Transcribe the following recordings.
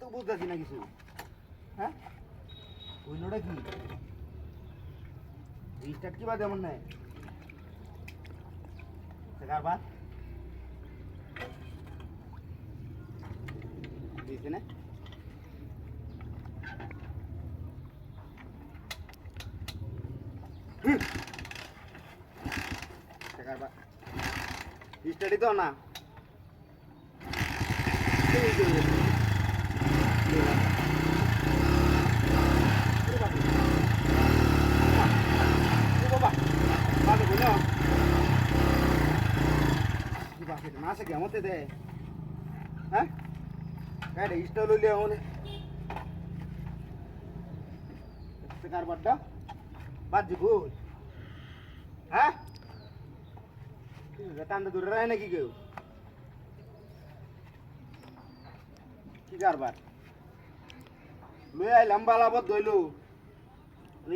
তো বুঝতেছি না কিছু। হ্যাঁ ওইটা কি রিস্টার্ট কি বা যেমন নাই কারবার দিয়েছে না কারবার রিস্টার্টই তো না মাসে কেমন দে হ্যাঁ গাড়ি স্টল হইলে এমন কারবারটা বাদ দিব হ্যাঁ টান্দা দূরে রায় নাকি কেউ কি কারবার লই আইলাম বালাবত ধইল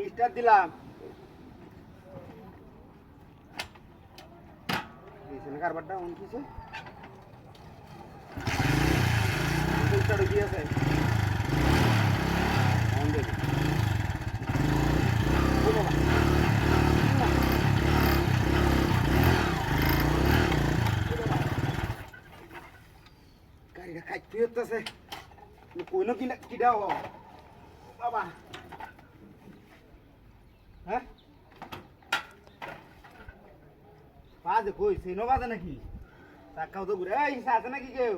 স্টার্ট দিলাম কারবারটা অন কিছে স্টার্ট হয়ে গিয়েছে অন দেখি গাড়িটা খাইতে হতেছে কোনো কিনা কিডা হ বাবা হ্যাঁ বাজে কই সেনো বাজে নাকি চাক্কাও তো ঘুরে এই আছে নাকি কেউ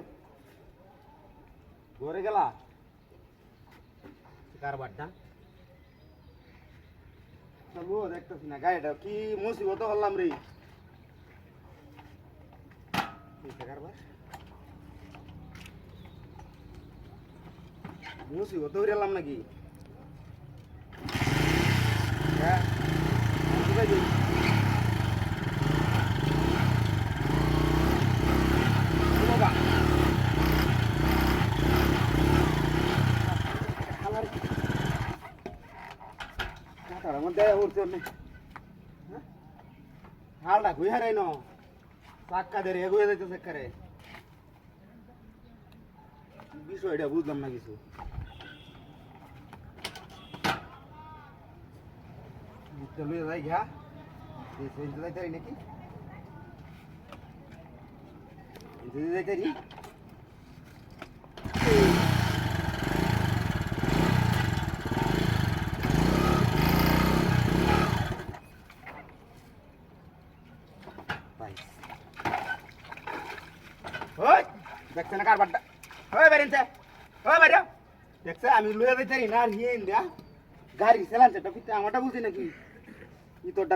ঘরে গেলা কারবারটা চলো দেখতেছি না গাড়িটা কি মুসিবত হলাম রে কারবার মুসিবত হয়ে গেলাম নাকি হ্যাঁ হালটা ঘুই হারাই ন চাক্কা ধরে এগোয়ে যাইতেছে কারে বিষয়টা বুঝলাম না কিছু লুয়ে যাই ঘা যাইতারি নাকি যাইতারি দেখছে না কারবারটা ওই বেরিনছে ওই বেরো দেখছে আমি লুয়ে যাইতারি না আর হিয়ে ইন্ডিয়া গাড়ি চালানছে আমারটা বুঝি নাকি ই তোর